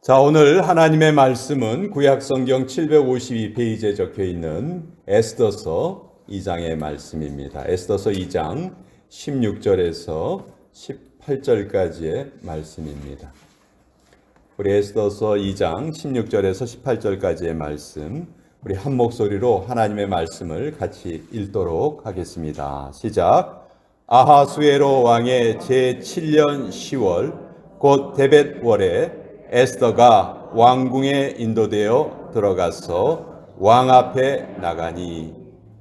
자, 오늘 하나님의 말씀은 구약성경 752페이지에 적혀 있는 에스더서 2장의 말씀입니다. 에스더서 2장 16절에서 18절까지의 말씀입니다. 우리 에스더서 2장 16절에서 18절까지의 말씀, 우리 한 목소리로 하나님의 말씀을 같이 읽도록 하겠습니다. 시작. 아하수에로 왕의 제7년 10월 곧 데벳월에 에스더가 왕궁에 인도되어 들어가서 왕 앞에 나가니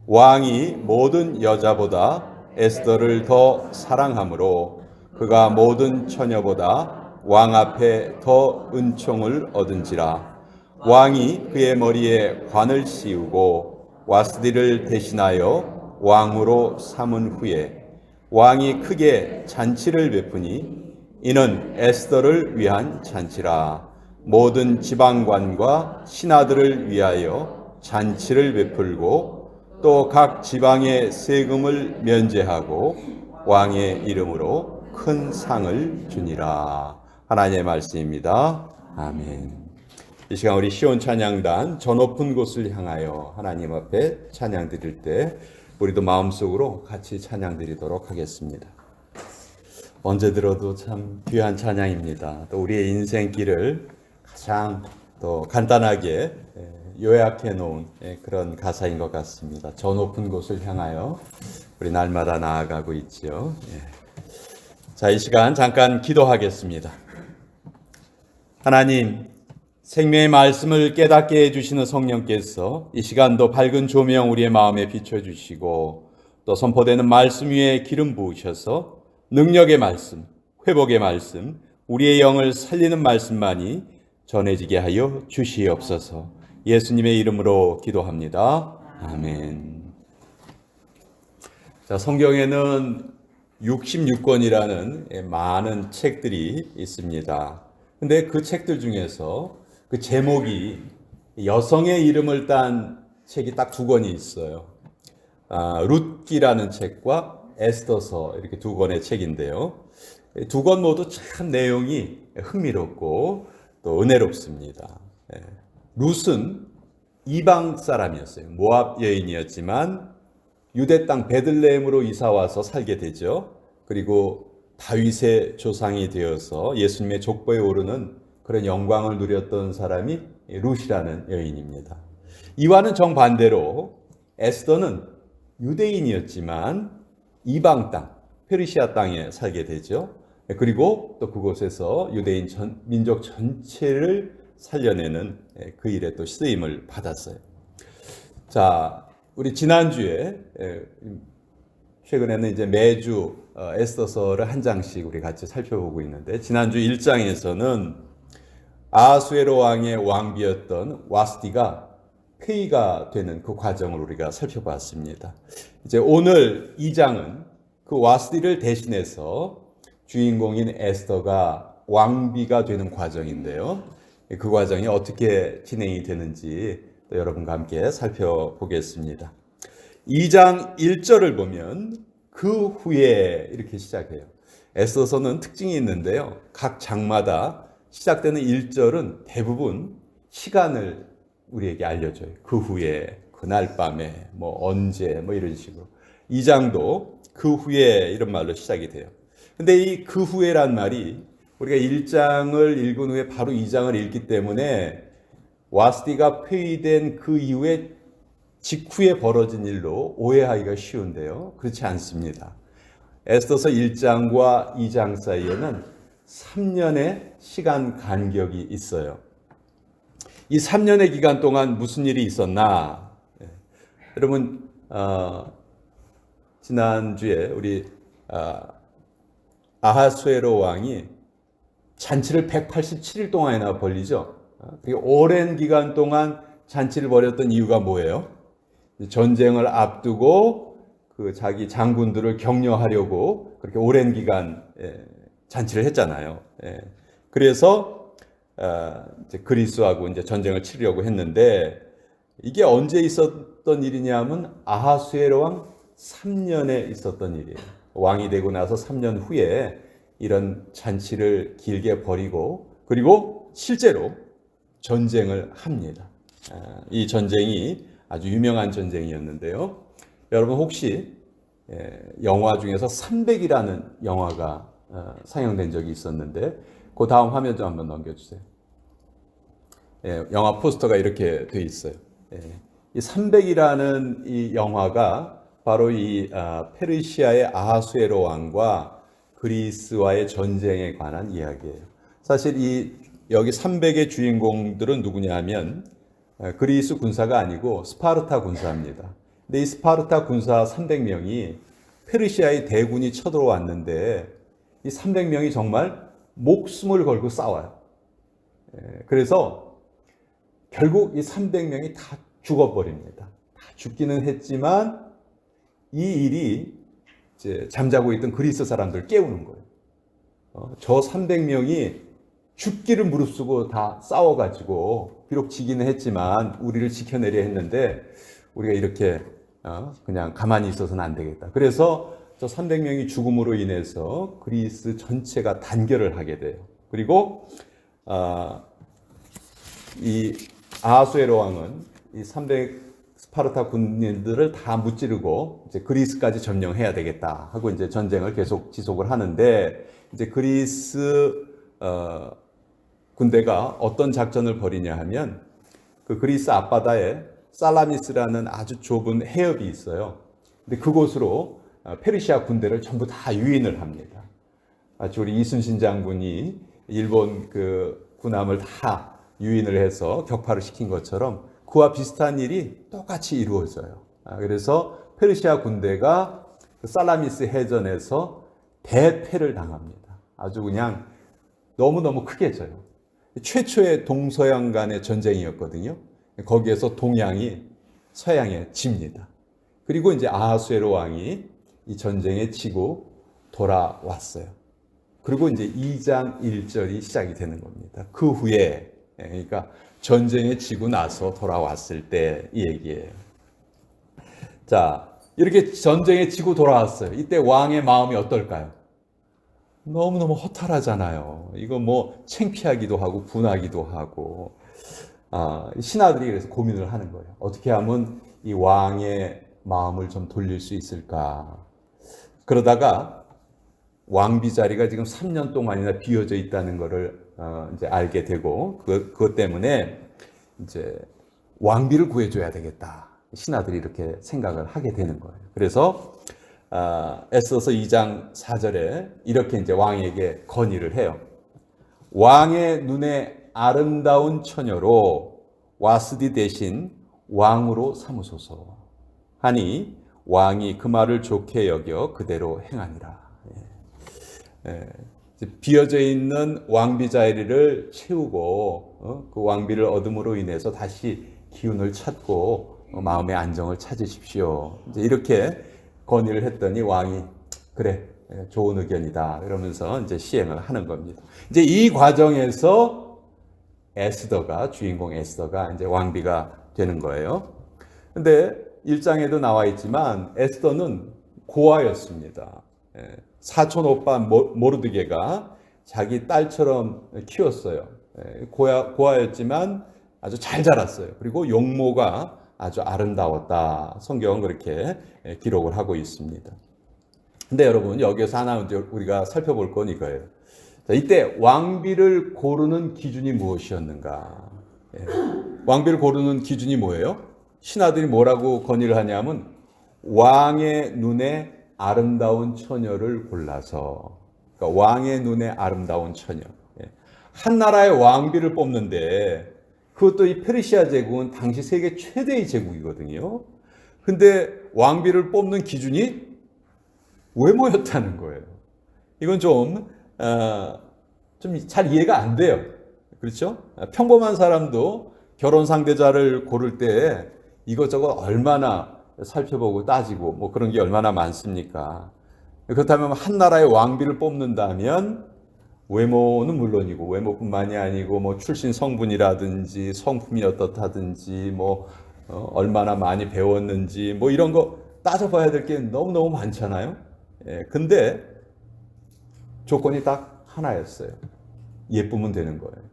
왕이 모든 여자보다 에스더를 더 사랑하므로 그가 모든 처녀보다 왕 앞에 더 은총을 얻은지라. 왕이 그의 머리에 관을 씌우고 와스디를 대신하여 왕으로 삼은 후에 왕이 크게 잔치를 베푸니 이는 에스더를 위한 잔치라. 모든 지방관과 신하들을 위하여 잔치를 베풀고 또 각 지방의 세금을 면제하고 왕의 이름으로 큰 상을 주니라. 하나님의 말씀입니다. 아멘. 이 시간 우리 시온 찬양단 저 높은 곳을 향하여 하나님 앞에 찬양 드릴 때 우리도 마음속으로 같이 찬양 드리도록 하겠습니다. 언제 들어도 참 귀한 찬양입니다. 또 우리의 인생길을 가장 또 간단하게 요약해 놓은 그런 가사인 것 같습니다. 저 높은 곳을 향하여 우리 날마다 나아가고 있지요. 자, 이 시간 잠깐 기도하겠습니다. 하나님, 생명의 말씀을 깨닫게 해주시는 성령께서 이 시간도 밝은 조명 우리의 마음에 비춰주시고 또 선포되는 말씀 위에 기름 부으셔서 능력의 말씀, 회복의 말씀, 우리의 영을 살리는 말씀만이 전해지게 하여 주시옵소서. 예수님의 이름으로 기도합니다. 아멘. 자, 성경에는 66권이라는 많은 책들이 있습니다. 근데 그 책들 중에서 그 제목이 여성의 이름을 딴 책이 딱 2권이 있어요. 룻기라는 책과 에스더서 이렇게 2권의 책인데요. 2권 모두 참 내용이 흥미롭고 또 은혜롭습니다. 룻은 이방 사람이었어요. 모압 여인이었지만 유대 땅 베들레헴으로 이사 와서 살게 되죠. 그리고 다윗의 조상이 되어서 예수님의 족보에 오르는 그런 영광을 누렸던 사람이 룻이라는 여인입니다. 이와는 정반대로 에스더는 유대인이었지만 이방 땅, 페르시아 땅에 살게 되죠. 그리고 또 그곳에서 유대인 민족 전체를 살려내는 그 일에 또 쓰임을 받았어요. 자, 우리 지난주에 최근에는 이제 매주 에스더서를 한 장씩 우리 같이 살펴보고 있는데 지난주 1장에서는 아하수에로 왕의 왕비였던 와스디가 폐위가 되는 그 과정을 우리가 살펴봤습니다. 이제 오늘 2장은 그 와스디를 대신해서 주인공인 에스더가 왕비가 되는 과정인데요. 그 과정이 어떻게 진행이 되는지 또 여러분과 함께 살펴보겠습니다. 2장 1절을 보면 그 후에 이렇게 시작해요. 에스더서는 특징이 있는데요. 각 장마다 시작되는 1절은 대부분 시간을 우리에게 알려줘요. 그 후에, 그날 밤에, 언제, 이런 식으로. 2장도 그 후에 이런 말로 시작이 돼요. 근데 이 그 후에란 말이 우리가 1장을 읽은 후에 바로 2장을 읽기 때문에 와스디가 폐위된 그 이후에 직후에 벌어진 일로 오해하기가 쉬운데요. 그렇지 않습니다. 에스더서 1장과 2장 사이에는 3년의 시간 간격이 있어요. 이 3년의 기간 동안 무슨 일이 있었나? 여러분, 지난주에 우리 아하수에로 왕이 잔치를 187일 동안이나 벌리죠. 오랜 기간 동안 잔치를 벌였던 이유가 뭐예요? 전쟁을 앞두고 그 자기 장군들을 격려하려고 그렇게 오랜 기간 잔치를 했잖아요. 그래서 이제 그리스하고 이제 전쟁을 치르려고 했는데 이게 언제 있었던 일이냐면 아하수에로 왕 3년에 있었던 일이에요. 왕이 되고 나서 3년 후에 이런 잔치를 길게 벌이고 그리고 실제로 전쟁을 합니다. 이 전쟁이 아주 유명한 전쟁이었는데요. 여러분 혹시 영화 중에서 300이라는 영화가 상영된 적이 있었는데 그 다음 화면 좀 한번 넘겨주세요. 영화 포스터가 이렇게 돼 있어요. 이 300이라는 이 영화가 바로 이 페르시아의 아하수에로 왕과 그리스와의 전쟁에 관한 이야기예요. 사실 여기 300의 주인공들은 누구냐 하면 그리스 군사가 아니고 스파르타 군사입니다. 근데 이 스파르타 군사 300명이 페르시아의 대군이 쳐들어왔는데 이 300명이 정말 목숨을 걸고 싸워요. 그래서 결국 이 300명이 다 죽어버립니다. 다 죽기는 했지만 이 일이 이제 잠자고 있던 그리스 사람들 깨우는 거예요. 저 300명이 죽기를 무릅쓰고 다 싸워가지고 비록 지기는 했지만 우리를 지켜내려 했는데 우리가 이렇게 그냥 가만히 있어서는 안 되겠다. 그래서 저 300명이 죽음으로 인해서 그리스 전체가 단결을 하게 돼요. 그리고 이 아하수에로 왕은 이 300 스파르타 군인들을 다 무찌르고 이제 그리스까지 점령해야 되겠다 하고 이제 전쟁을 계속 지속을 하는데 이제 그리스 군대가 어떤 작전을 벌이냐 하면 그 그리스 앞바다에 살라미스라는 아주 좁은 해협이 있어요. 근데 그곳으로 페르시아 군대를 전부 다 유인을 합니다. 마치 우리 이순신 장군이 일본 그 군함을 다 유인을 해서 격파를 시킨 것처럼 그와 비슷한 일이 똑같이 이루어져요. 그래서 페르시아 군대가 그 살라미스 해전에서 대패를 당합니다. 아주 그냥 너무너무 크게 져요. 최초의 동서양 간의 전쟁이었거든요. 거기에서 동양이 서양에 집니다. 그리고 이제 아하수에로 왕이 이 전쟁에 지고 돌아왔어요. 그리고 이제 2장 1절이 시작이 되는 겁니다. 그 후에 그러니까 전쟁에 지고 나서 돌아왔을 때 이 얘기예요. 자, 이렇게 전쟁에 지고 돌아왔어요. 이때 왕의 마음이 어떨까요? 너무너무 허탈하잖아요. 이거 뭐 창피하기도 하고 분하기도 하고 신하들이 그래서 고민을 하는 거예요. 어떻게 하면 이 왕의 마음을 좀 돌릴 수 있을까? 그러다가 왕비 자리가 지금 3년 동안이나 비어져 있다는 것을 이제 알게 되고 그것 때문에 이제 왕비를 구해줘야 되겠다. 신하들이 이렇게 생각을 하게 되는 거예요. 그래서 에스더서 2장 4절에 이렇게 이제 왕에게 건의를 해요. 왕의 눈에 아름다운 처녀로 와스디 대신 왕으로 삼으소서 하니 왕이 그 말을 좋게 여겨 그대로 행하니라. 비어져 있는 왕비 자리를 채우고 그 왕비를 얻음으로 인해서 다시 기운을 찾고 마음의 안정을 찾으십시오. 이제 이렇게 건의를 했더니 왕이 그래 좋은 의견이다 이러면서 이제 시행을 하는 겁니다. 이제 이 과정에서 에스더가 주인공 에스더가 이제 왕비가 되는 거예요. 근데 1장에도 나와 있지만 에스더는 고아였습니다. 사촌 오빠 모르드게가 자기 딸처럼 키웠어요. 고아였지만 아주 잘 자랐어요. 그리고 용모가 아주 아름다웠다. 성경은 그렇게 기록을 하고 있습니다. 근데 여러분 여기서 하나 우리가 살펴볼 건 이거예요. 자, 이때 왕비를 고르는 기준이 무엇이었는가? 왕비를 고르는 기준이 뭐예요? 신하들이 뭐라고 건의를 하냐면 왕의 눈에 아름다운 처녀를 골라서, 그러니까 왕의 눈에 아름다운 처녀. 한 나라의 왕비를 뽑는데 그것도 이 페르시아 제국은 당시 세계 최대의 제국이거든요. 근데 왕비를 뽑는 기준이 외모였다는 거예요. 이건 좀 잘 이해가 안 돼요. 그렇죠? 평범한 사람도 결혼 상대자를 고를 때 이것저것 얼마나 살펴보고 따지고 뭐 그런 게 얼마나 많습니까? 그렇다면 한 나라의 왕비를 뽑는다면 외모는 물론이고 외모뿐만이 아니고 뭐 출신 성분이라든지 성품이 어떻다든지 뭐 얼마나 많이 배웠는지 뭐 이런 거 따져봐야 될 게 너무너무 많잖아요. 근데 조건이 딱 하나였어요. 예쁘면 되는 거예요.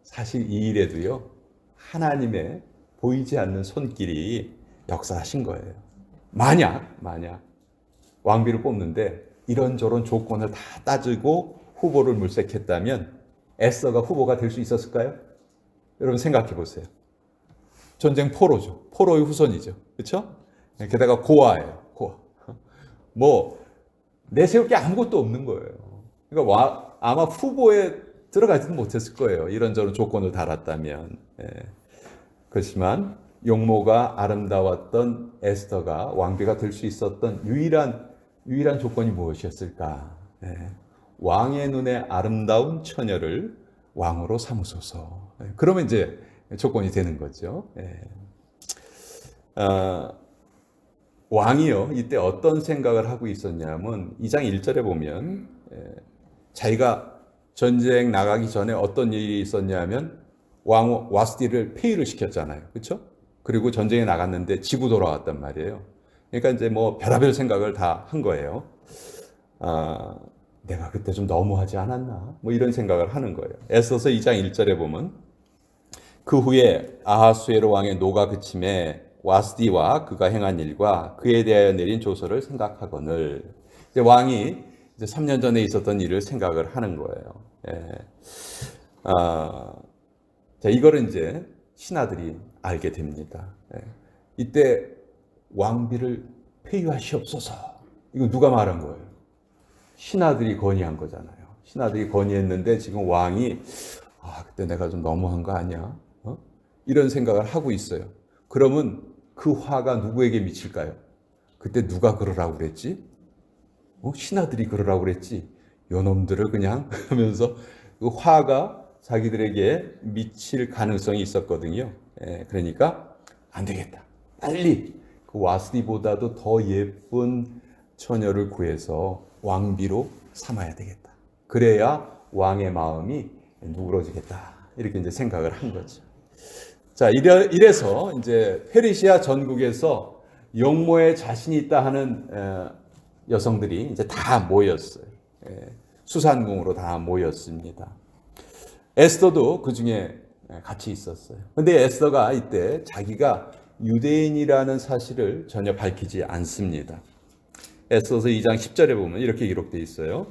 사실 이 일에도요, 하나님의 보이지 않는 손길이 역사하신 거예요. 만약 왕비를 뽑는데 이런저런 조건을 다 따지고 후보를 물색했다면 에스더가 후보가 될 수 있었을까요? 여러분 생각해 보세요. 전쟁 포로죠. 포로의 후손이죠. 그렇죠? 게다가 고아예요. 고아. 뭐 내세울 게 아무것도 없는 거예요. 그러니까 아마 후보에 들어가지도 못했을 거예요. 이런저런 조건을 달았다면. 그렇지만 용모가 아름다웠던 에스더가 왕비가 될 수 있었던 유일한 조건이 무엇이었을까? 왕의 눈에 아름다운 처녀를 왕으로 삼으소서. 그러면 이제 조건이 되는 거죠. 왕이요, 이때 어떤 생각을 하고 있었냐면 2장 1절에 보면 자기가 전쟁 나가기 전에 어떤 일이 있었냐면 왕 와스디를 폐위를 시켰잖아요. 그렇죠? 그리고 전쟁에 나갔는데 지고 돌아왔단 말이에요. 그러니까 이제 뭐 별의별 생각을 다 한 거예요. 내가 그때 좀 너무하지 않았나? 뭐 이런 생각을 하는 거예요. 에스더서 2장 1절에 보면 그 후에 아하수에로 왕의 노가 그침에 와스디와 그가 행한 일과 그에 대하여 내린 조서를 생각하거늘. 이제 왕이 이제 3년 전에 있었던 일을 생각을 하는 거예요. 자, 이거를 이제 신하들이 알게 됩니다. 이때 왕비를 폐위하시옵소서. 이거 누가 말한 거예요? 신하들이 건의한 거잖아요. 신하들이 건의했는데 지금 왕이 그때 내가 좀 너무한 거 아니야? 이런 생각을 하고 있어요. 그러면 그 화가 누구에게 미칠까요? 그때 누가 그러라고 그랬지? 신하들이 그러라고 그랬지? 요놈들을 그냥 하면서 그 화가 자기들에게 미칠 가능성이 있었거든요. 그러니까 안 되겠다. 빨리 그 와스디보다도 더 예쁜 처녀를 구해서 왕비로 삼아야 되겠다. 그래야 왕의 마음이 누그러지겠다. 이렇게 이제 생각을 한 거죠. 자, 이래서 이제 페르시아 전국에서 용모에 자신이 있다 하는 여성들이 이제 다 모였어요. 수산궁으로 다 모였습니다. 에스더도 그 중에 같이 있었어요. 근데 에스더가 이때 자기가 유대인이라는 사실을 전혀 밝히지 않습니다. 에스더서 2장 10절에 보면 이렇게 기록되어 있어요.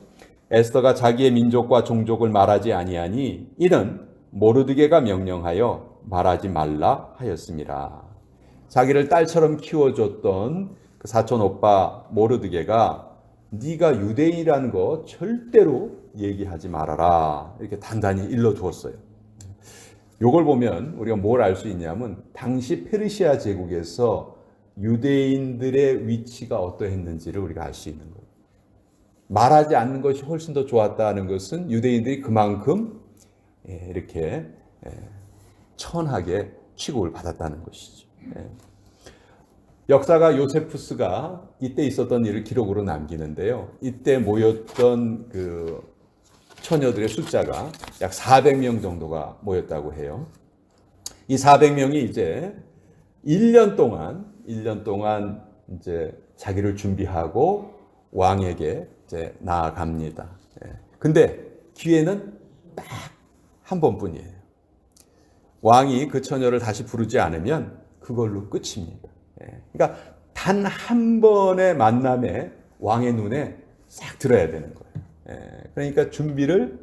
에스더가 자기의 민족과 종족을 말하지 아니하니 이는 모르드게가 명령하여 말하지 말라 하였습니다. 자기를 딸처럼 키워줬던 그 사촌 오빠 모르드게가 네가 유대인이라는 거 절대로 얘기하지 말아라. 이렇게 단단히 일러주었어요. 이걸 보면 우리가 뭘 알 수 있냐면 당시 페르시아 제국에서 유대인들의 위치가 어떠했는지를 우리가 알 수 있는 거예요. 말하지 않는 것이 훨씬 더 좋았다는 것은 유대인들이 그만큼 이렇게 천하게 취급을 받았다는 것이죠. 역사가 요세푸스가 이때 있었던 일을 기록으로 남기는데요. 이때 모였던 그 처녀들의 숫자가 약 400명 정도가 모였다고 해요. 이 400명이 이제 1년 동안 이제 자기를 준비하고 왕에게 이제 나아갑니다. 근데 기회는 딱 한 번뿐이에요. 왕이 그 처녀를 다시 부르지 않으면 그걸로 끝입니다. 그러니까 단 한 번의 만남에 왕의 눈에 싹 들어야 되는 거예요. 그러니까 준비를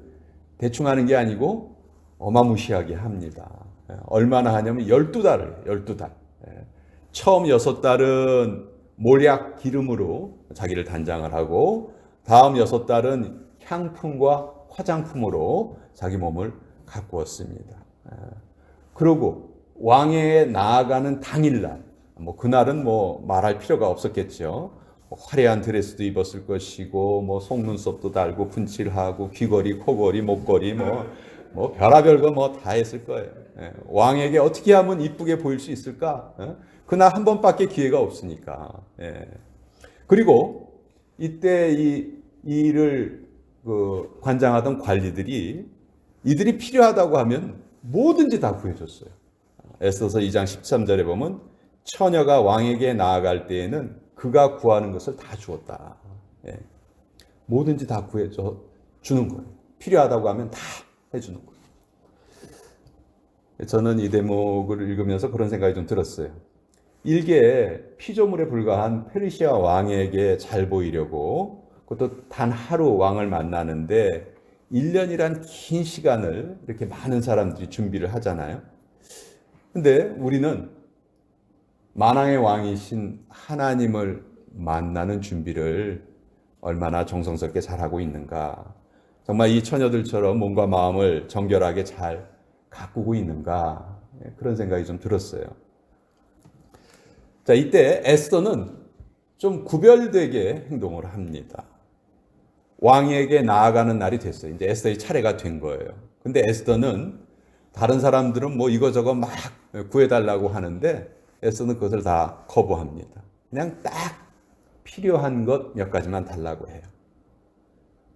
대충 하는 게 아니고 어마무시하게 합니다. 얼마나 하냐면 12달을 12달. 처음 6달은 몰약 기름으로 자기를 단장을 하고 다음 6달은 향품과 화장품으로 자기 몸을 가꾸었습니다. 그리고 왕에 나아가는 당일날, 그날은 말할 필요가 없었겠죠. 화려한 드레스도 입었을 것이고, 속눈썹도 달고, 분칠하고, 귀걸이, 코걸이, 목걸이, 별의별 거 다 했을 거예요. 왕에게 어떻게 하면 이쁘게 보일 수 있을까? 그날 한 번밖에 기회가 없으니까. 그리고 이때 이 일을 관장하던 관리들이 이들이 필요하다고 하면 뭐든지 다 구해줬어요. 에스더서 2장 13절에 보면 처녀가 왕에게 나아갈 때에는 그가 구하는 것을 다 주었다. 뭐든지 다 구해줘 주는 거예요. 필요하다고 하면 다 해주는 거예요. 저는 이 대목을 읽으면서 그런 생각이 좀 들었어요. 일개 피조물에 불과한 페르시아 왕에게 잘 보이려고 그것도 단 하루 왕을 만나는데 1년이란 긴 시간을 이렇게 많은 사람들이 준비를 하잖아요. 근데 우리는 만왕의 왕이신 하나님을 만나는 준비를 얼마나 정성스럽게 잘하고 있는가. 정말 이 처녀들처럼 몸과 마음을 정결하게 잘 가꾸고 있는가. 그런 생각이 좀 들었어요. 자, 이때 에스더는 좀 구별되게 행동을 합니다. 왕에게 나아가는 날이 됐어요. 이제 에스더의 차례가 된 거예요. 근데 에스더는 다른 사람들은 뭐 이거저거 막 구해달라고 하는데 에스더는 그것을 다 거부합니다. 그냥 딱 필요한 것 몇 가지만 달라고 해요.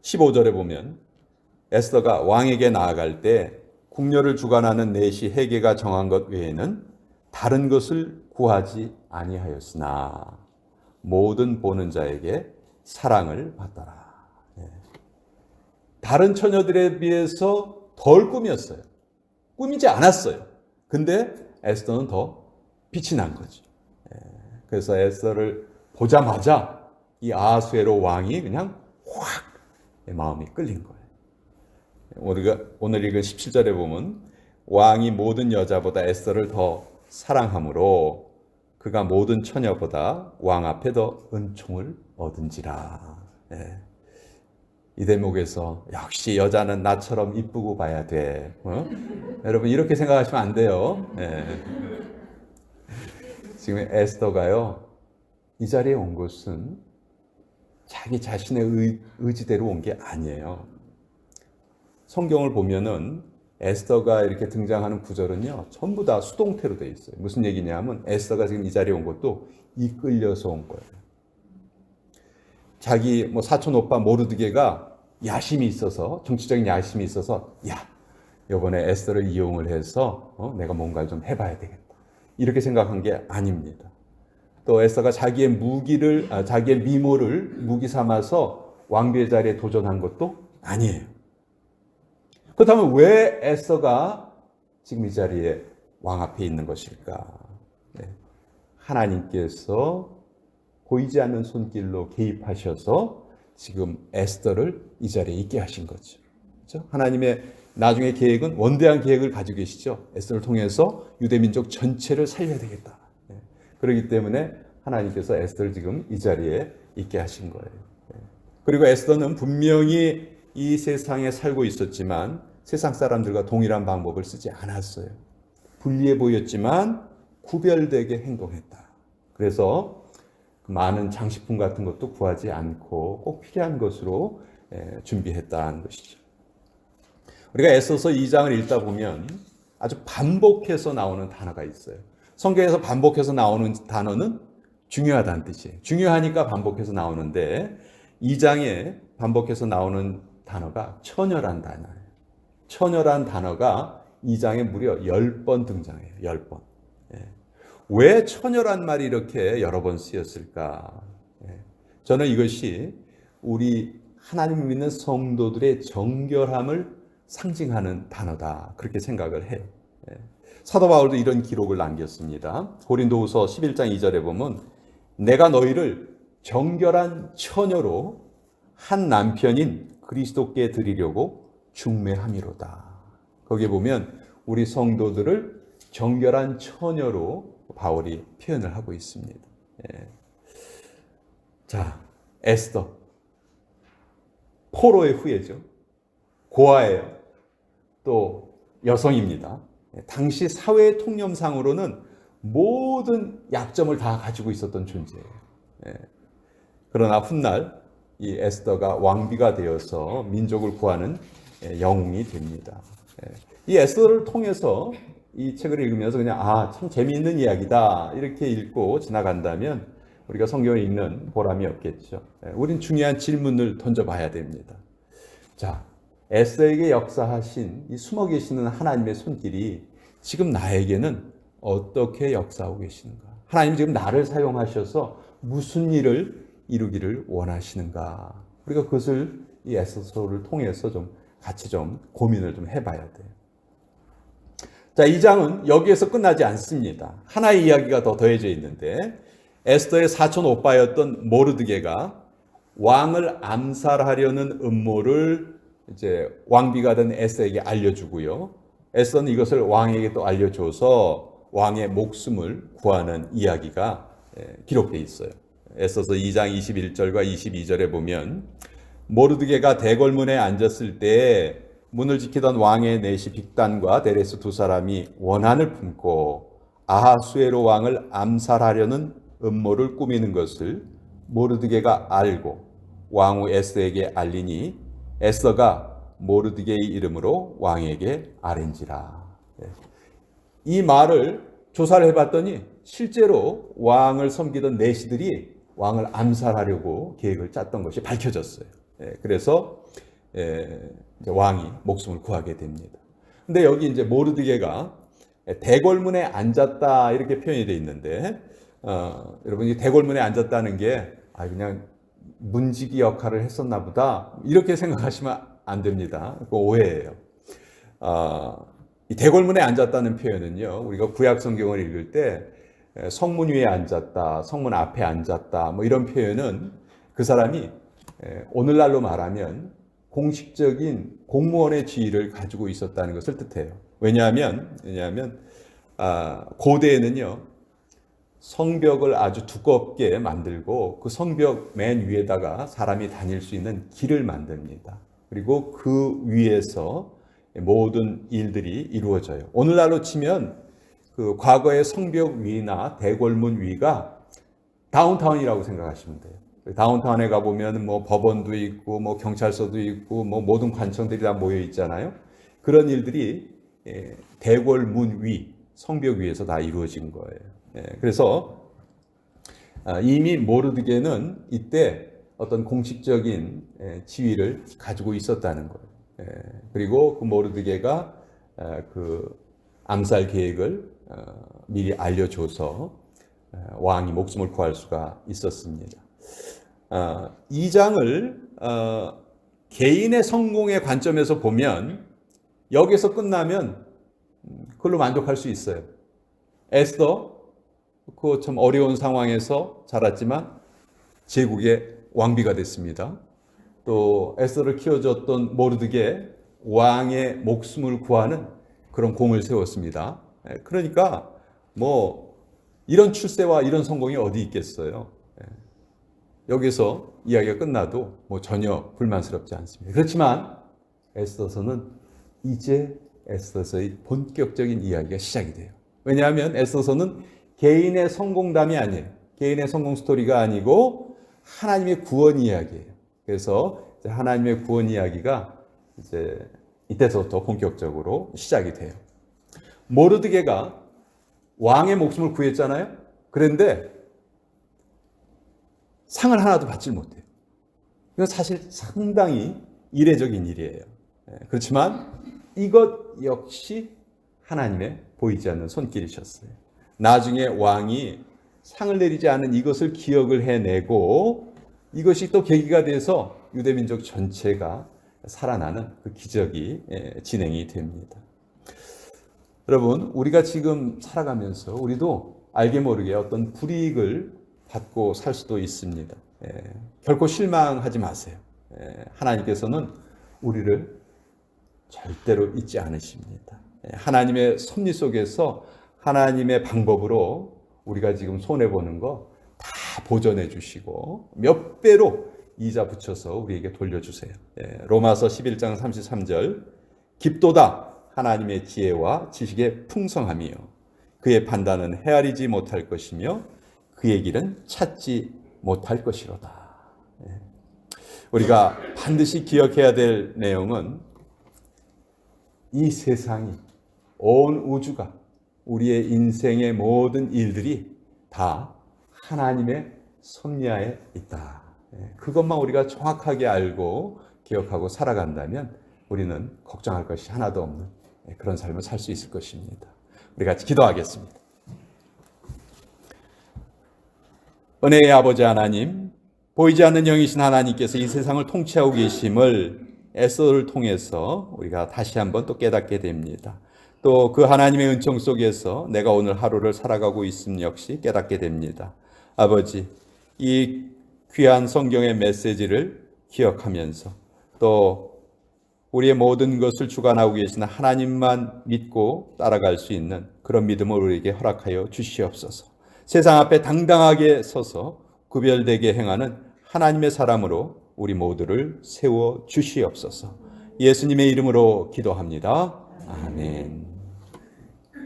15절에 보면 에스더가 왕에게 나아갈 때 궁녀를 주관하는 내시 헤게가 정한 것 외에는 다른 것을 구하지 아니하였으나 모든 보는 자에게 사랑을 받더라. 다른 처녀들에 비해서 덜 꾸몄어요. 꾸미지 않았어요. 근데 에스더는 더 빛이 난 거죠. 그래서 에스더를 보자마자 이 아하수에로 왕이 그냥 확 마음이 끌린 거예요. 우리가 오늘 읽은 17절에 보면 왕이 모든 여자보다 에스더를 더 사랑하므로 그가 모든 처녀보다 왕 앞에 더 은총을 얻은지라. 이 대목에서 역시 여자는 나처럼 이쁘고 봐야 돼. 여러분 이렇게 생각하시면 안 돼요. 지금 에스더가요 이 자리에 온 것은 자기 자신의 의지대로 온 게 아니에요. 성경을 보면은 에스더가 이렇게 등장하는 구절은요 전부 다 수동태로 되어 있어요. 무슨 얘기냐면 에스더가 지금 이 자리에 온 것도 이끌려서 온 거예요. 자기 뭐 사촌 오빠 모르드게가 야심이 있어서 정치적인 야심이 있어서 야 이번에 에스더를 이용을 해서 내가 뭔가를 좀 해봐야 되겠다 이렇게 생각한 게 아닙니다. 또 에스더가 자기의 자기의 미모를 무기 삼아서 왕비의 자리에 도전한 것도 아니에요. 그렇다면 왜 에스더가 지금 이 자리에 왕 앞에 있는 것일까? 하나님께서 보이지 않는 손길로 개입하셔서 지금 에스더를 이 자리에 있게 하신 거죠. 그렇죠? 하나님의 나중에 계획은 원대한 계획을 가지고 계시죠. 에스더를 통해서 유대 민족 전체를 살려야 되겠다. 그렇기 때문에 하나님께서 에스더를 지금 이 자리에 있게 하신 거예요. 그리고 에스더는 분명히 이 세상에 살고 있었지만 세상 사람들과 동일한 방법을 쓰지 않았어요. 불리해 보였지만 구별되게 행동했다. 그래서 많은 장식품 같은 것도 구하지 않고 꼭 필요한 것으로 준비했다는 것이죠. 우리가 에스더서 2장을 읽다 보면 아주 반복해서 나오는 단어가 있어요. 성경에서 반복해서 나오는 단어는 중요하다는 뜻이에요. 중요하니까 반복해서 나오는데 2장에 반복해서 나오는 단어가 처녀란 단어예요. 처녀란 단어가 2장에 무려 10번 등장해요. 10번. 왜 처녀란 말이 이렇게 여러 번 쓰였을까? 저는 이것이 우리 하나님 믿는 성도들의 정결함을 상징하는 단어다. 그렇게 생각을 해요. 사도 바울도 이런 기록을 남겼습니다. 고린도후서 11장 2절에 보면 내가 너희를 정결한 처녀로 한 남편인 그리스도께 드리려고 중매함이로다. 거기에 보면 우리 성도들을 정결한 처녀로 바울이 표현을 하고 있습니다. 자, 에스더 포로의 후예죠. 고아예요. 또 여성입니다. 당시 사회 통념상으로는 모든 약점을 다 가지고 있었던 존재예요. 그러나 훗날 이 에스더가 왕비가 되어서 민족을 구하는 영웅이 됩니다. 이 에스더를 통해서 이 책을 읽으면서 그냥 참 재미있는 이야기다 이렇게 읽고 지나간다면 우리가 성경을 읽는 보람이 없겠죠. 우린 중요한 질문을 던져봐야 됩니다. 자, 에스더에게 역사하신 이 숨어 계시는 하나님의 손길이 지금 나에게는 어떻게 역사하고 계시는가? 하나님 지금 나를 사용하셔서 무슨 일을 이루기를 원하시는가? 우리가 그것을 이 에스더서를 통해서 좀 같이 좀 고민을 좀 해봐야 돼요. 자, 이 장은 여기에서 끝나지 않습니다. 하나의 이야기가 더 더해져 있는데 에스더의 사촌 오빠였던 모르드게가 왕을 암살하려는 음모를 이제 왕비가 된 에스더에게 알려주고요. 에스더는 이것을 왕에게 또 알려줘서 왕의 목숨을 구하는 이야기가 기록되어 있어요. 에스더서 2장 21절과 22절에 보면 모르드게가 대궐문에 앉았을 때 문을 지키던 왕의 내시 빅단과 데레스 두 사람이 원한을 품고 아하수에로 왕을 암살하려는 음모를 꾸미는 것을 모르드게가 알고 왕후 에스더에게 알리니 에스더가 모르드게의 이름으로 왕에게 아뢰니라. 이 말을 조사를 해봤더니 실제로 왕을 섬기던 내시들이 왕을 암살하려고 계획을 짰던 것이 밝혀졌어요. 그래서 왕이 목숨을 구하게 됩니다. 근데 여기 이제 모르드게가 대궐문에 앉았다 이렇게 표현이 되어 있는데 여러분 이 대궐문에 앉았다는 게 그냥 문지기 역할을 했었나 보다 이렇게 생각하시면 안 됩니다. 그거 오해예요. 이 대궐문에 앉았다는 표현은요, 우리가 구약 성경을 읽을 때 성문 위에 앉았다, 성문 앞에 앉았다, 뭐 이런 표현은 그 사람이 오늘날로 말하면 공식적인 공무원의 지위를 가지고 있었다는 것을 뜻해요. 왜냐하면 고대에는요, 성벽을 아주 두껍게 만들고 그 성벽 맨 위에다가 사람이 다닐 수 있는 길을 만듭니다. 그리고 그 위에서 모든 일들이 이루어져요. 오늘날로 치면 그 과거의 성벽 위나 대궐문 위가 다운타운이라고 생각하시면 돼요. 다운타운에 가보면 뭐 법원도 있고 뭐 경찰서도 있고 뭐 모든 관청들이 다 모여 있잖아요. 그런 일들이 대궐문 위, 성벽 위에서 다 이루어진 거예요. 그래서 이미 모르드게는 이때 어떤 공식적인 지위를 가지고 있었다는 거예요. 그리고 그 모르드게가 그 암살 계획을 미리 알려줘서 왕이 목숨을 구할 수가 있었습니다. 이 장을 개인의 성공의 관점에서 보면 여기서 끝나면 그걸로 만족할 수 있어요. 에스더 그 참 어려운 상황에서 자랐지만 제국의 왕비가 됐습니다. 또 에스더를 키워줬던 모르드게 왕의 목숨을 구하는 그런 공을 세웠습니다. 그러니까 뭐 이런 출세와 이런 성공이 어디 있겠어요. 여기서 이야기가 끝나도 뭐 전혀 불만스럽지 않습니다. 그렇지만 에스더서는 이제 에스더서의 본격적인 이야기가 시작이 돼요. 왜냐하면 에스더서는 개인의 성공담이 아니에요. 개인의 성공 스토리가 아니고 하나님의 구원 이야기예요. 그래서 하나님의 구원 이야기가 이제 이때서부터 본격적으로 시작이 돼요. 모르드게가 왕의 목숨을 구했잖아요. 그런데 상을 하나도 받지 못해요. 이건 사실 상당히 이례적인 일이에요. 그렇지만 이것 역시 하나님의 보이지 않는 손길이셨어요. 나중에 왕이 상을 내리지 않은 이것을 기억을 해내고 이것이 또 계기가 돼서 유대민족 전체가 살아나는 그 기적이 진행이 됩니다. 여러분, 우리가 지금 살아가면서 우리도 알게 모르게 어떤 불이익을 받고 살 수도 있습니다. 결코 실망하지 마세요. 하나님께서는 우리를 절대로 잊지 않으십니다. 하나님의 섭리 속에서 하나님의 방법으로 우리가 지금 손해보는 거 다 보전해 주시고 몇 배로 이자 붙여서 우리에게 돌려주세요. 로마서 11장 33절 깊도다 하나님의 지혜와 지식의 풍성함이요 그의 판단은 헤아리지 못할 것이며 그의 길은 찾지 못할 것이로다. 우리가 반드시 기억해야 될 내용은 이 세상이 온 우주가 우리의 인생의 모든 일들이 다 하나님의 섭리하에 있다. 그것만 우리가 정확하게 알고 기억하고 살아간다면 우리는 걱정할 것이 하나도 없는 그런 삶을 살 수 있을 것입니다. 우리 같이 기도하겠습니다. 은혜의 아버지 하나님, 보이지 않는 영이신 하나님께서 이 세상을 통치하고 계심을 에스더를 통해서 우리가 다시 한번 또 깨닫게 됩니다. 또 그 하나님의 은총 속에서 내가 오늘 하루를 살아가고 있음 역시 깨닫게 됩니다. 아버지, 이 귀한 성경의 메시지를 기억하면서 또 우리의 모든 것을 주관하고 계시는 하나님만 믿고 따라갈 수 있는 그런 믿음을 우리에게 허락하여 주시옵소서. 세상 앞에 당당하게 서서 구별되게 행하는 하나님의 사람으로 우리 모두를 세워 주시옵소서. 예수님의 이름으로 기도합니다. 아멘.